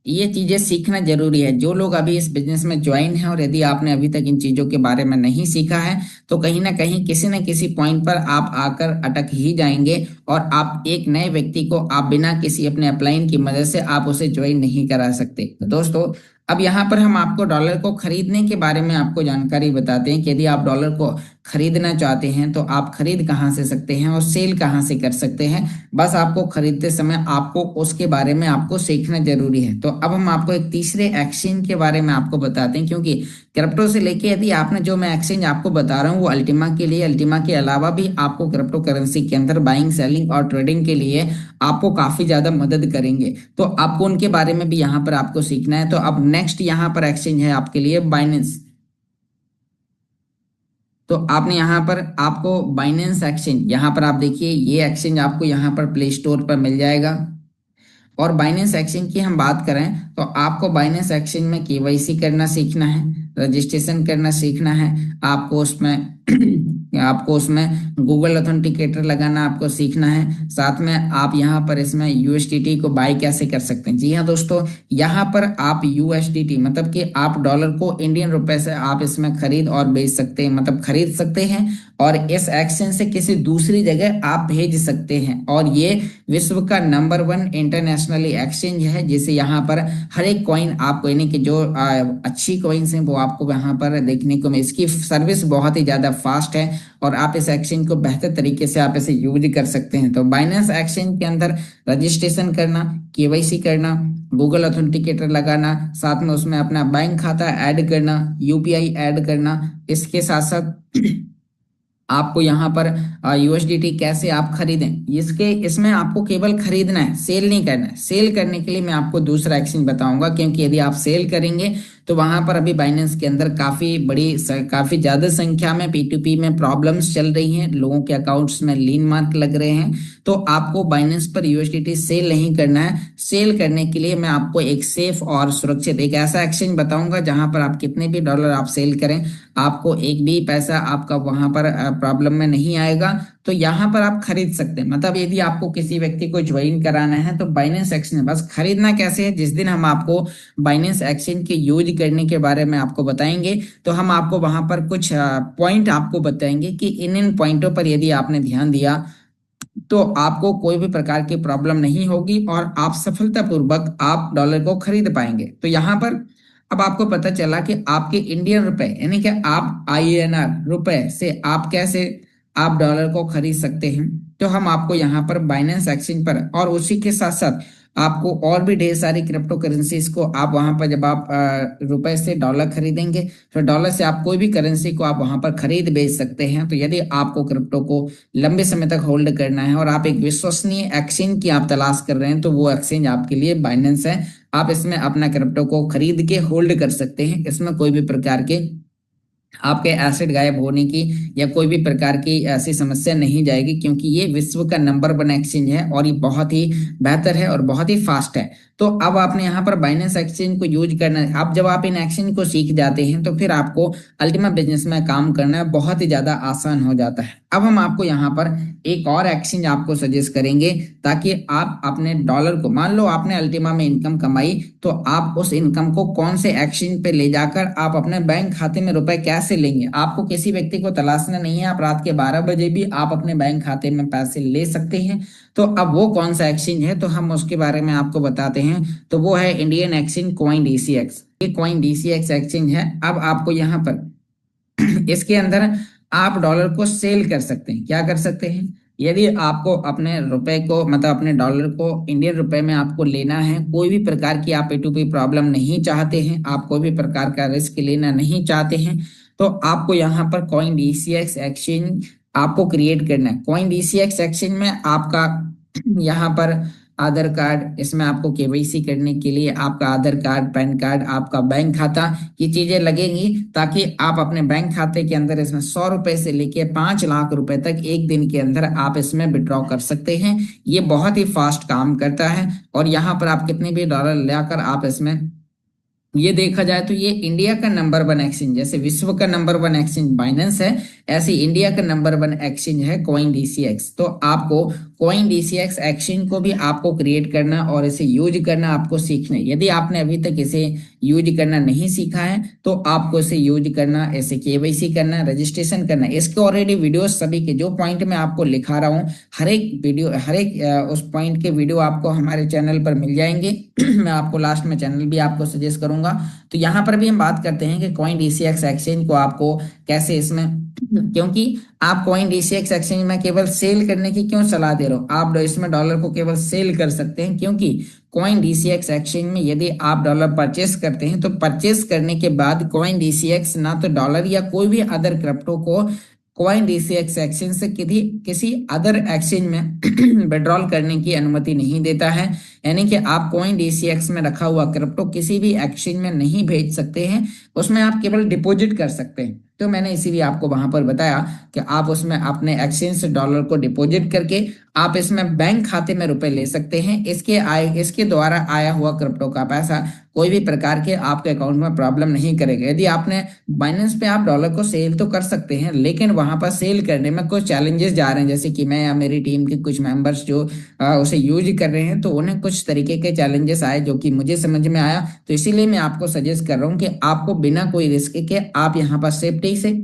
[SPEAKER 1] ये चीजें सीखना जरूरी है। जो लोग अभी इस बिजनेस में ज्वाइन है और यदि आपने अभी तक इन चीजों के बारे में नहीं सीखा है, तो कहीं ना कहीं किसी न किसी पॉइंट पर आप आकर अटक ही जाएंगे और आप एक नए व्यक्ति को आप बिना किसी अपने अपलाइन की मदद से आप उसे ज्वाइन नहीं करा सकते। तो दोस्तों, अब यहाँ पर हम आपको डॉलर को खरीदने के बारे में आपको जानकारी बताते हैं कि यदि आप डॉलर को खरीदना चाहते हैं तो आप खरीद कहाँ से सकते हैं और सेल कहाँ से कर सकते हैं। बस आपको खरीदते समय आपको उसके बारे में आपको सीखना जरूरी है। तो अब हम आपको एक तीसरे एक्सचेंज के बारे में आपको बताते हैं, क्योंकि क्रिप्टो से लेके यदि आपने जो मैं एक्सचेंज आपको बता रहा हूँ वो अल्टीमा के लिए, अल्टीमा के अलावा भी आपको क्रिप्टो करेंसी के अंदर बाइंग, सेलिंग और ट्रेडिंग के लिए आपको काफी ज्यादा मदद करेंगे। तो आपको उनके बारे में भी यहाँ पर आपको सीखना है। तो अब नेक्स्ट यहाँ पर एक्सचेंज है आपके लिए बाइनेंस। तो आपने यहाँ पर आपको बाइनेंस एक्सचेंज, यहाँ पर आप देखिए ये एक्सचेंज आपको यहाँ पर प्ले स्टोर पर मिल जाएगा। और बाइनेंस एक्सचेंज की हम बात करें तो आपको बाइनेंस एक्सचेंज में केवाईसी करना सीखना है, रजिस्ट्रेशन करना सीखना है, आपको उसमें आपको उसमें गूगल ऑथेंटिकेटर लगाना आपको सीखना है। साथ में आप यहाँ पर इसमें यूएसडीटी को बाय कैसे कर सकते हैं। जी हाँ दोस्तों, यहाँ पर आप यूएसडीटी मतलब कि आप डॉलर को इंडियन रुपए से आप इसमें खरीद और बेच सकते हैं, मतलब खरीद सकते हैं और इस एक्सचेंज से किसी दूसरी जगह आप भेज सकते हैं। और ये विश्व का नंबर 1 इंटरनेशनली एक्सचेंज है, जिसे यहाँ पर हर एक कॉइन आपको, यानी कि जो अच्छी कॉइन्स हैं वो आपको यहाँ पर देखने को मिले। इसकी सर्विस बहुत ही ज़्यादा फास्ट है और आप इस एक्सचेंज को बेहतर तरीके से आप इसे यूज कर सकते हैं। तो बाइनेंस एक्सचेंज के अंदर रजिस्ट्रेशन करना, केवाईसी करना, गूगल ऑथेंटिकेटर लगाना, साथ में उसमें अपना बैंक खाता ऐड करना, यूपीआई ऐड करना, इसके साथ साथ आपको यहाँ पर यूएसडीटी कैसे आप खरीदें, इसके इसमें आपको केवल खरीदना है, सेल नहीं करना है। सेल करने के लिए मैं आपको दूसरा एक्सचेंज बताऊंगा, क्योंकि यदि आप सेल करेंगे तो वहां पर अभी बाइनेंस के अंदर काफी ज्यादा संख्या में P2P में प्रॉब्लम्स चल रही हैं, लोगों के अकाउंट्स में लीन मार्क लग रहे हैं। तो आपको बाइनेंस पर यूएसडीटी सेल नहीं करना है। सेल करने के लिए मैं आपको एक सेफ और सुरक्षित एक ऐसा एक्सचेंज बताऊंगा जहां पर आप कितने भी डॉलर आप सेल करें, आपको एक भी पैसा आपका वहां पर प्रॉब्लम में नहीं आएगा। तो यहाँ पर आप खरीद सकते हैं। मतलब यदि आपको किसी व्यक्ति को ज्वाइन कराना है तो बाइनेंस एक्सचेंज, बस खरीदना कैसे है, जिस दिन हम आपको बाइनेंस एक्सचेंज के यूज करने के बारे में आपको बताएंगे तो हम आपको वहां पर कुछ पॉइंट आपको बताएंगे कि इन पॉइंटों पर यदि आपने ध्यान दिया तो आपको कोई भी प्रकार की प्रॉब्लम नहीं होगी और आप सफलतापूर्वक आप डॉलर को खरीद पाएंगे। तो यहाँ पर अब आपको पता चला कि आपके इंडियन रुपए, यानी कि आप INR रुपए से आप कैसे आप डॉलर को खरीद सकते हैं। तो हम आपको यहाँ पर बाइनेंस एक्सचेंज पर और उसी के साथ साथ आपको और भी ढेर सारी क्रिप्टो करेंसीज को आप वहां पर जब आप रुपए से डॉलर खरीदेंगे तो डॉलर से आप कोई भी करेंसी को आप वहां पर खरीद बेच सकते हैं। तो यदि आपको क्रिप्टो को लंबे समय तक होल्ड करना है और आप एक विश्वसनीय एक्सचेंज की आप तलाश कर रहे हैं तो वो एक्सचेंज आपके लिए बाइनेंस है। आप इसमें अपना क्रिप्टो को खरीद के होल्ड कर सकते हैं। इसमें कोई भी प्रकार के आपके एसेट गायब होने की या कोई भी प्रकार की ऐसी समस्या नहीं जाएगी, क्योंकि ये विश्व का नंबर 1 एक्सचेंज है और ये बहुत ही बेहतर है और बहुत ही फास्ट है। तो अब आपने यहाँ पर बाइनेंस एक्सचेंज को यूज करना है। अब जब आप इन एक्सचेंज को सीख जाते हैं तो फिर आपको अल्टीमा बिजनेस में काम करना बहुत ही ज्यादा आसान हो जाता है। अब हम आपको यहाँ पर एक और एक्सचेंज आपको सजेस्ट करेंगे ताकि आप अपने डॉलर को, मान लो आपने अल्टीमा में इनकम कमाई, तो आप उस इनकम को कौन से एक्सचेंज पे ले जाकर आप अपने बैंक खाते में रुपए कैसे लेंगे। आपको किसी व्यक्ति को तलाशना नहीं है, आप रात के 12 बजे भी आप अपने बैंक खाते में पैसे ले सकते हैं। तो अब वो कौन सा एक्सचेंज है तो हम उसके बारे में आपको बताते हैं। तो वो है इंडियन एक्सचेंज कॉइन DCX। ये कॉइन DCX एक्सचेंज है। अब आपको यहाँ पर इसके अंदर आप डॉलर को सेल कर सकते हैं। क्या कर सकते हैं, यदि आपको अपने रुपए को, मतलब अपने डॉलर को इंडियन रुपए में आपको लेना है, कोई भी प्रकार की आप P2P प्रॉब्लम नहीं चाहते हैं, आप कोई भी प्रकार का रिस्क लेना नहीं चाहते हैं, तो आपको यहाँ पर कॉइन DCX एक्सचेंज आपको क्रिएट करना है। कॉइन DCX एक्सचेंज में आपका यहाँ पर आधार कार्ड, इसमें आपको केवाईसी करने के लिए आपका आधार कार्ड, पैन कार्ड, आपका बैंक खाता, ये चीजें लगेंगी ताकि आप अपने बैंक खाते के अंदर इसमें 100 रुपए से लेके 5 लाख रुपए तक एक दिन के अंदर आप इसमें विड्रॉ कर सकते हैं। ये बहुत ही फास्ट काम करता है और यहाँ पर आप कितने भी डॉलर लाकर आप इसमें, ये देखा जाए तो ये इंडिया का नंबर 1 एक्सचेंज, जैसे विश्व का नंबर 1 एक्सचेंज बाइनेंस है, ऐसे इंडिया का नंबर 1 एक्सचेंज है कॉइन DCX। तो आपको कॉइन DCX एक्सचेंज को भी आपको क्रिएट करना और इसे यूज करना आपको सीखना है। यदि आपने अभी तक इसे यूज करना नहीं सीखा है तो आपको इसे यूज करना, ऐसे केवाईसी करना, रजिस्ट्रेशन करना। इसके ऑलरेडी वीडियो सभी के जो पॉइंट मैं आपको लिखा रहा हूँ, हर एक वीडियो, हर एक उस पॉइंट के वीडियो आपको हमारे चैनल पर मिल जाएंगे। मैं आपको लास्ट में चैनल भी आपको सजेस्ट करूंगा। तो यहाँ पर भी हम बात करते हैं कि कॉइन DCX एक्सचेंज को आपको कैसे इसमें, क्योंकि आप कॉइन DCX एक्सचेंज में केवल सेल करने की क्यों सलाह दे रहा हूं, आप इसमें डॉलर को केवल सेल कर सकते हैं, क्योंकि कॉइन DCX एक्सचेंज में यदि आप डॉलर परचेस करते हैं तो परचेस करने के बाद कॉइन DCX ना तो डॉलर या कोई भी अदर क्रिप्टो को कॉइन DCX एक्सचेंज से किसी अदर एक्सचेंज में विड्रॉल करने की अनुमति नहीं देता है। यानी कि आप कॉइन DCX में रखा हुआ क्रिप्टो किसी भी एक्सचेंज में नहीं भेज सकते हैं, उसमें आप केवल डिपॉजिट कर सकते हैं। तो मैंने इसीलिए आपको वहां पर बताया कि आप उसमें अपने एक्सचेंज से डॉलर को डिपॉजिट करके आप इसमें बैंक खाते में रुपए ले सकते हैं। इसके द्वारा आया हुआ क्रिप्टो का पैसा कोई भी प्रकार के आपके अकाउंट में प्रॉब्लम नहीं करेगा। यदि आपने बाइनेंस पे आप डॉलर को सेल तो कर सकते हैं, लेकिन वहां पर सेल करने में कुछ चैलेंजेस जा रहे हैं, जैसे कि मैं या मेरी टीम के कुछ मेंबर्स जो उसे यूज कर रहे हैं, तो उन्हें कुछ तरीके के चैलेंजेस आए जो कि मुझे समझ में आया। तो इसीलिए मैं आपको सजेस्ट कर रहा हूँ कि आपको बिना कोई रिस्क के आप यहाँ पर सेफ्टी से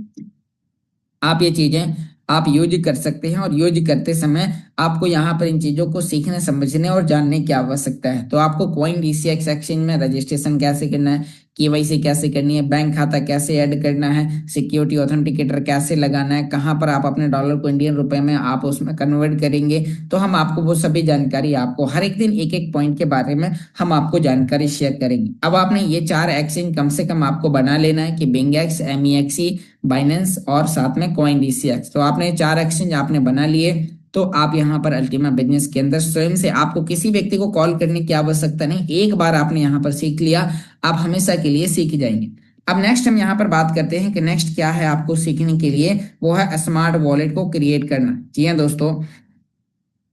[SPEAKER 1] आप ये चीजें आप यूज कर सकते हैं। और यूज करते समय आपको यहाँ पर इन चीजों को सीखने, समझने और जानने की आवश्यकता है। तो आपको कॉइन डीसीएक्स एक्सचेंज में रजिस्ट्रेशन कैसे करना है, केवाईसी कैसे करनी है, बैंक खाता कैसे ऐड करना है, सिक्योरिटी ऑथेंटिकेटर कैसे लगाना है, कहाँ पर आप अपने डॉलर को इंडियन रुपए में आप उसमें कन्वर्ट करेंगे, तो हम आपको वो सभी जानकारी आपको हर एक दिन एक एक पॉइंट के बारे में हम आपको जानकारी शेयर करेंगे। अब आपने ये 4 एक्सचेंज कम से कम आपको बना लेना है कि बिंगेक्स, एमईएक्सी, बाइनेंस और साथ में कॉइन डीसीएक्स। तो आपने 4 एक्सचेंज आपने बना लिए, तो आप यहाँ पर अल्टीमा बिजनेस के अंदर स्वयं से आपको किसी व्यक्ति को कॉल करने की आवश्यकता नहीं। एक बार आपने यहाँ पर सीख लिया, आप हमेशा के लिए सीख जाएंगे। अब नेक्स्ट हम यहाँ पर बात करते हैं कि नेक्स्ट क्या है आपको सीखने के लिए, वो है स्मार्ट वॉलेट को क्रिएट करना। जी हाँ दोस्तों,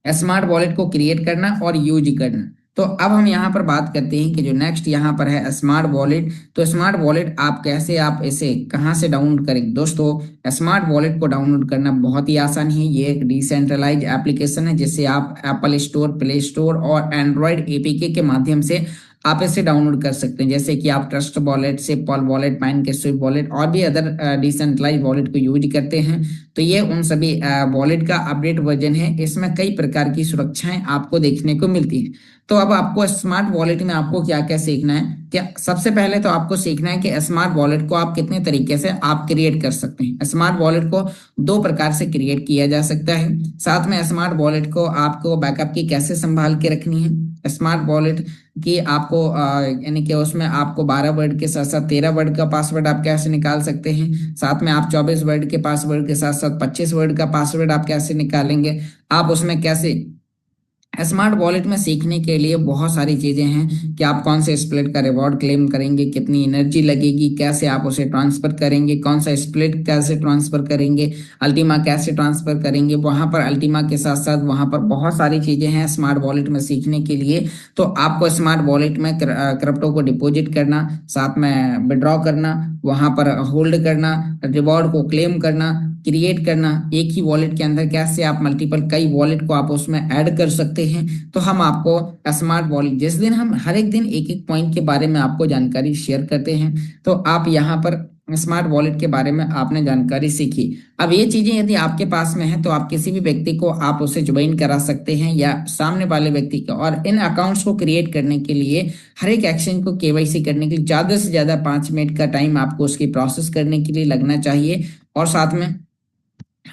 [SPEAKER 1] स्मार्ट वॉलेट को क्रिएट करना और यूज करना। तो अब हम यहाँ पर बात करते हैं कि जो नेक्स्ट यहाँ पर है स्मार्ट वॉलेट। तो स्मार्ट वॉलेट आप कैसे, आप इसे कहाँ से डाउनलोड करेंगे। दोस्तों स्मार्ट वॉलेट को डाउनलोड करना बहुत ही आसान है। ये एक डिसेंट्रलाइज एप्लीकेशन है जिसे आप एप्पल स्टोर, प्ले स्टोर और एंड्रॉयड एपीके के माध्यम से आप इसे डाउनलोड कर सकते हैं। जैसे कि आप ट्रस्ट वॉलेट, सिपॉल वॉलेट, पाइनकेस्विप वॉलेट और भी अदर डिसेंट्रलाइज वॉलेट को यूज करते हैं। तो ये उन सभी वॉलेट का अपडेट वर्जन है। इसमें कई प्रकार की सुरक्षाएं आपको देखने को मिलती है। तो अब आपको स्मार्ट वॉलेट में आपको क्या क्या सीखना है, क्या सबसे पहले तो आपको सीखना है कि स्मार्ट वॉलेट को आप कितने तरीके से आप क्रिएट कर सकते हैं। स्मार्ट वॉलेट को 2 प्रकार से क्रिएट किया जा सकता है। साथ में स्मार्ट वॉलेट को आपको बैकअप की कैसे संभाल के रखनी है। स्मार्ट वॉलेट कि आपको यानी कि उसमें आपको 12 वर्ड के साथ साथ 13 वर्ड का पासवर्ड आप कैसे निकाल सकते हैं। साथ में आप 24 वर्ड के पासवर्ड के साथ साथ 25 वर्ड का पासवर्ड आप कैसे निकालेंगे। आप उसमें कैसे स्मार्ट वॉलेट में सीखने के लिए बहुत सारी चीजें हैं कि आप कौन से स्प्लिट का रिवॉर्ड क्लेम करेंगे, कितनी एनर्जी लगेगी, कैसे आप उसे ट्रांसफर करेंगे, कौन सा स्प्लिट कैसे ट्रांसफर करेंगे, अल्टीमा कैसे ट्रांसफर करेंगे। वहां पर अल्टीमा के साथ साथ वहां पर बहुत सारी चीजें हैं स्मार्ट वॉलेट में सीखने के लिए। तो आपको स्मार्ट वॉलेट में क्रिप्टो को डिपॉजिट करना, साथ में विड्रॉ करना, वहां पर होल्ड करना, रिवॉर्ड को क्लेम करना, क्रिएट करना, एक ही वॉलेट के अंदर कैसे आप मल्टीपल कई वॉलेट को आप उसमें ऐड कर सकते हैं। तो हम आपको स्मार्ट वॉलेट, जिस दिन हम हर एक दिन एक एक पॉइंट के बारे में आपको जानकारी शेयर करते हैं, तो आप यहाँ पर स्मार्ट वॉलेट के बारे में आपने जानकारी सीखी। अब ये चीजें यदि आपके पास में है तो आप किसी भी व्यक्ति को आप उसे ज्वाइन करा सकते हैं या सामने वाले व्यक्ति को। और इन अकाउंट्स को क्रिएट करने के लिए, हर एक एक्शन को केवाईसी करने के लिए ज्यादा से ज्यादा 5 मिनट का टाइम आपको उसकी प्रोसेस करने के लिए लगना चाहिए। और साथ में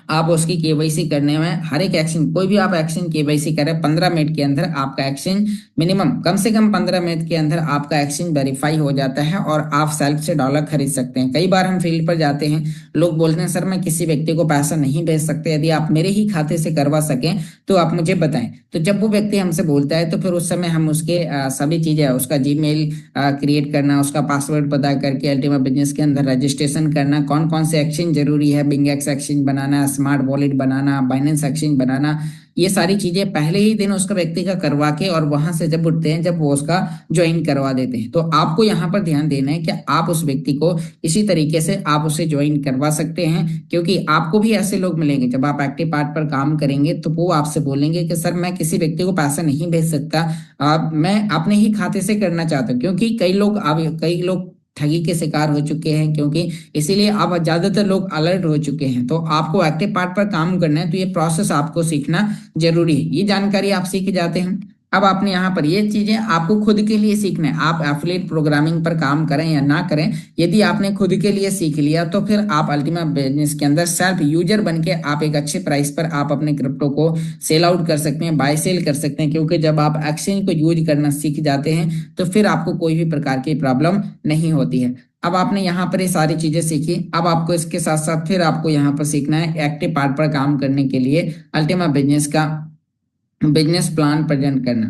[SPEAKER 1] आप उसकी केवाईसी करने में हर एक एक्शन, कोई भी आप एक्शन केवाईसी करें 15 मिनट के अंदर आपका एक्शन, मिनिमम कम से कम 15 मिनट के अंदर आपका एक्शन वेरीफाई हो जाता है और आप सेल्फ से डॉलर खरीद सकते हैं। कई बार हम फील्ड पर जाते हैं, लोग बोलते हैं सर मैं किसी व्यक्ति को पैसा नहीं भेज सकते, यदि आप मेरे ही खाते से करवा सकें तो आप मुझे बताएं। तो जब वो व्यक्ति हमसे बोलता है तो फिर उस समय हम उसके सभी चीजें, उसका जीमेल क्रिएट करना, उसका पासवर्ड पता करके अल्टीमा बिजनेस के अंदर रजिस्ट्रेशन करना, कौन कौन से एक्सचेंज जरूरी है, बिंगेक्स एक्सचेंज बनाना, स्मार्ट वॉलेट बनाना, बाइनेंस एक्सचेंज बनाना, ये सारी चीजें पहले ही दिन उसका व्यक्ति का करवा के और वहां से जब उठते हैं जब वो उसका ज्वाइन करवा देते हैं। तो आपको यहाँ पर ध्यान देना है कि आप उस व्यक्ति को इसी तरीके से आप उसे ज्वाइन करवा सकते हैं, क्योंकि आपको भी ऐसे लोग मिलेंगे जब आप एक्टिव पार्ट पर काम करेंगे तो वो आपसे बोलेंगे कि सर मैं किसी व्यक्ति को पैसा नहीं भेज सकता, मैं अपने ही खाते से करना चाहता हूँ। क्योंकि कई लोग ठगी के शिकार हो चुके हैं, क्योंकि इसीलिए अब ज्यादातर लोग अलर्ट हो चुके हैं। तो आपको एक्टिव पार्ट पर काम करना है तो ये प्रोसेस आपको सीखना जरूरी है। ये जानकारी आप सीख जाते हैं। अब आपने यहाँ पर ये चीजें आपको खुद के लिए सीखना है। आप एफिलिएट प्रोग्रामिंग पर काम करें या ना करें, यदि आपने खुद के लिए सीख लिया तो फिर आप अल्टीमा बिजनेस के अंदर सेल्फ यूजर बन के आप एक अच्छे प्राइस पर आप अपने क्रिप्टो को सेल आउट कर सकते हैं, बाय सेल कर सकते हैं। क्योंकि जब आप एक्सचेंज को यूज करना सीख जाते हैं तो फिर आपको कोई भी प्रकार की प्रॉब्लम नहीं होती है। अब आपने यहाँ पर ये सारी चीजें सीखी। अब आपको इसके साथ साथ फिर आपको यहाँ पर सीखना है एक्टिव पार्ट पर काम करने के लिए अल्टीमा बिजनेस का बिजनेस प्लान प्रेजेंट करना।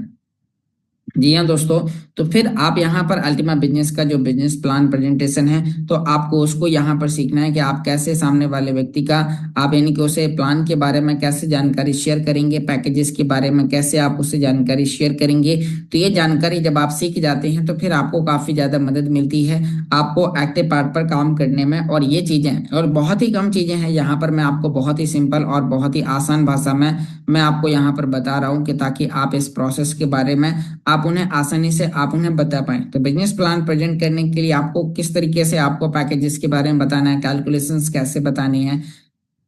[SPEAKER 1] जी हाँ दोस्तों, तो फिर आप यहाँ पर अल्टीमा बिजनेस का जो बिजनेस प्लान प्रेजेंटेशन है, तो आपको उसको यहाँ पर सीखना है कि आप कैसे सामने वाले व्यक्ति का, आप यानी कि उसे प्लान के बारे में कैसे जानकारी शेयर करेंगे, पैकेजेस के बारे में कैसे आप उससे जानकारी शेयर करेंगे। तो ये जानकारी जब आप सीख जाते हैं तो फिर आपको काफी ज्यादा मदद मिलती है आपको एक्टिव पार्ट पर काम करने में। और ये चीजें और बहुत ही कम चीजें हैं, यहाँ पर मैं आपको बहुत ही सिंपल और बहुत ही आसान भाषा में मैं आपको यहाँ पर बता रहा हूँ कि ताकि आप इस प्रोसेस के बारे में आप उन्हें आसानी से आप उन्हें बता पाएं। तो बिजनेस प्लान प्रेजेंट करने के लिए आपको किस तरीके से आपको पैकेजेस के बारे में बताना है, कैलकुलेशंस कैसे बतानी है,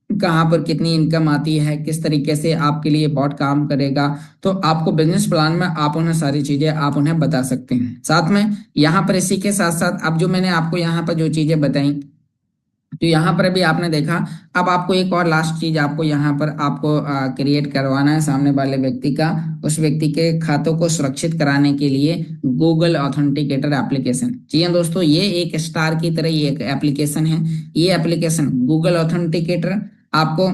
[SPEAKER 1] कहाँ पर कितनी इनकम आती है, किस तरीके से आपके लिए बॉट काम करेगा, तो आपको बिजनेस प्लान में आप उन्हें सारी चीजें आप उन्हें बता सकते हैं। साथ में यहाँ पर इसी के साथ साथ अब जो मैंने आपको यहाँ पर जो चीजें बताई, तो यहाँ पर अभी आपने देखा, अब आपको एक और लास्ट चीज आपको यहाँ पर आपको क्रिएट करवाना है सामने वाले व्यक्ति का, उस व्यक्ति के खातों को सुरक्षित कराने के लिए गूगल ऑथेंटिकेटर एप्लीकेशन। जी हाँ दोस्तों, ये एक स्टार की तरह ये एक एप्लीकेशन है। ये एप्लीकेशन गूगल ऑथेंटिकेटर आपको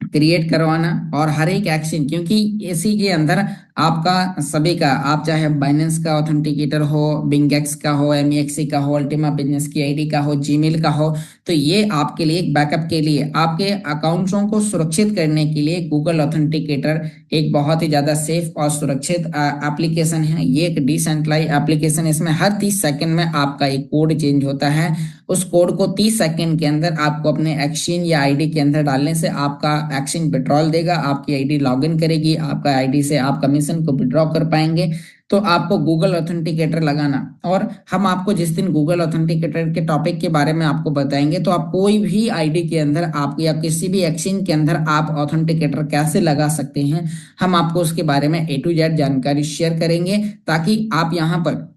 [SPEAKER 1] क्रिएट करवाना और हर एक एक्शन, क्योंकि इसी के अंदर आपका सभी का, आप चाहे बाइनेंस का ऑथेंटिकेटर हो, बिंगेक्स का हो, एमईएक्सी का हो, अल्टीमा बिजनेस की आईडी का हो, जीमेल का हो, तो ये आपके लिए एक बैकअप के लिए, आपके अकाउंट्सों को सुरक्षित करने के लिए गूगल ऑथेंटिकेटर एक बहुत ही ज्यादा सेफ और सुरक्षित एप्लीकेशन है। ये एक डिसेंट्रलाइज एप्लीकेशन, इसमें हर 30 सेकंड में आपका एक कोड चेंज होता है। उस कोड को 30 सेकंड के अंदर आपको अपने एक्सचेंज या आईडी के अंदर डालने से आपका एक्सचेंज विड्रॉल देगा, आपकी आईडी लॉगिन करेगी, आपका आईडी से आप कमीशन को विड्रॉ कर पाएंगे। तो आपको गूगल ऑथेंटिकेटर लगाना, और हम आपको जिस दिन गूगल ऑथेंटिकेटर के टॉपिक के बारे में आपको बताएंगे, तो आप कोई भी आईडी के अंदर आप या किसी भी एक्सचेंज के अंदर आप ऑथेंटिकेटर कैसे लगा सकते हैं, हम आपको उसके बारे में A to Z जानकारी शेयर करेंगे, ताकि आप यहाँ पर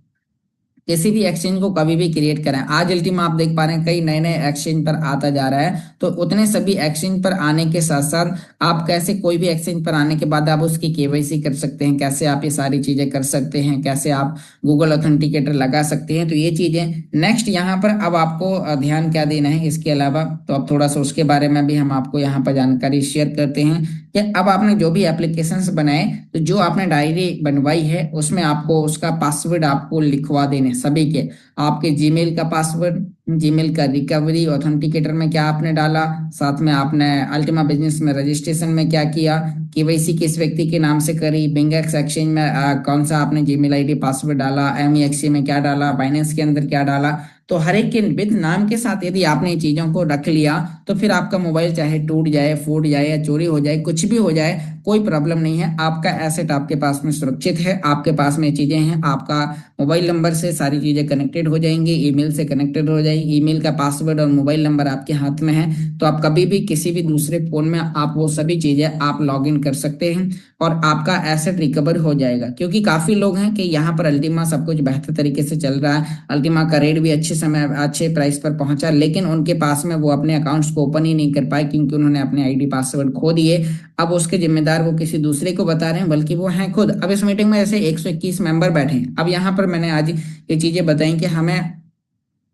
[SPEAKER 1] किसी भी एक्सचेंज को कभी भी क्रिएट करें। आज अल्टीमा आप देख पा रहे हैं कई नए नए एक्सचेंज पर आता जा रहा है, तो उतने सभी एक्सचेंज पर आने के साथ साथ आप कैसे कोई भी एक्सचेंज पर आने के बाद आप उसकी केवाईसी कर सकते हैं, कैसे आप ये सारी चीजें कर सकते हैं, कैसे आप गूगल ऑथेंटिकेटर लगा सकते हैं। तो ये चीजें नेक्स्ट यहाँ पर अब आपको ध्यान क्या देना है इसके अलावा, तो अब थोड़ा सा उसके बारे में भी हम आपको यहाँ पर जानकारी शेयर करते हैं कि अब आपने जो भी एप्लीकेशंस बनाए, तो जो आपने डायरी बनवाई है उसमें आपको उसका पासवर्ड आपको लिखवा देने सभी के, आपके जीमेल का पासवर्ड, जीमेल का रिकवरी ऑथेंटिकेटर में क्या आपने डाला, साथ में आपने अल्टीमा बिजनेस में रजिस्ट्रेशन में क्या किया, केवाईसी किस व्यक्ति के नाम से करी, बिंगेक्स एक्सचेंज में कौन सा आपने जीमेल आईडी पासवर्ड डाला, एमईएक्सी में क्या डाला, बाइनेंस के अंदर क्या डाला। तो हर एक के विद नाम के साथ यदि आपने ये चीजों को रख लिया, तो फिर आपका मोबाइल चाहे टूट जाए, फूट जाए या चोरी हो जाए, कुछ भी हो जाए, कोई प्रॉब्लम नहीं है। आपका एसेट आपके पास में सुरक्षित है, आपके पास में चीजें हैं, आपका मोबाइल नंबर से सारी चीजें कनेक्टेड हो जाएंगी, ईमेल से कनेक्टेड हो जाएगी, ईमेल का पासवर्ड और मोबाइल नंबर आपके हाथ में है, तो आप कभी भी किसी भी दूसरे फोन में आप वो सभी चीजें आप लॉग इन कर सकते हैं और आपका एसेट रिकवर हो जाएगा। क्योंकि काफी लोग हैं कि यहाँ पर अल्टीमा सब कुछ बेहतर तरीके से चल रहा है, अल्टीमा का रेट भी अच्छे समय अच्छे प्राइस पर पहुंचा, लेकिन उनके पास में वो अपने अकाउंट्स को ओपन ही नहीं कर पाए क्योंकि उन्होंने अपने आईडी पासवर्ड खो दिए। अब उसके जिम्मेदार वो किसी दूसरे को बता रहे हैं, बल्कि वो हैं खुद। अब इस मीटिंग में ऐसे 121 मेंबर बैठे हैं। अब यहाँ पर मैंने आज ये चीजें बताई कि हमें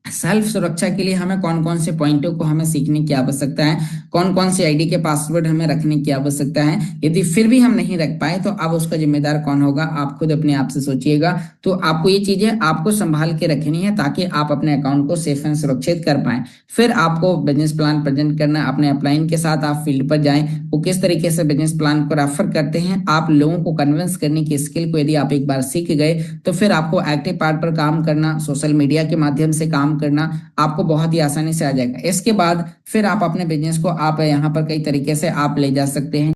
[SPEAKER 1] सेल्फ सुरक्षा के लिए हमें कौन कौन से पॉइंटों को हमें सीखने की आवश्यकता है, कौन कौन से आईडी के पासवर्ड हमें रखने की आवश्यकता है। यदि फिर भी हम नहीं रख पाए तो अब उसका जिम्मेदार कौन होगा, आप खुद अपने आप से सोचिएगा। तो आपको ये चीजें आपको संभाल के रखनी है ताकि आप अपने अकाउंट को सेफ एंड सुरक्षित कर पाए। फिर आपको बिजनेस प्लान प्रेजेंट करना, अपने अपलाइन के साथ आप फील्ड पर जाएं, वो किस तरीके से बिजनेस प्लान को रेफर करते हैं, आप लोगों को कन्विंस करने की स्किल को यदि आप एक बार सीख गए, तो फिर आपको एक्टिव पार्ट पर काम करना, सोशल मीडिया के माध्यम से काम करना आपको बहुत ही आसानी से आ जाएगा। इसके बाद फिर आप अपने बिजनेस को आप यहाँ पर कई तरीके से आप ले जा सकते हैं।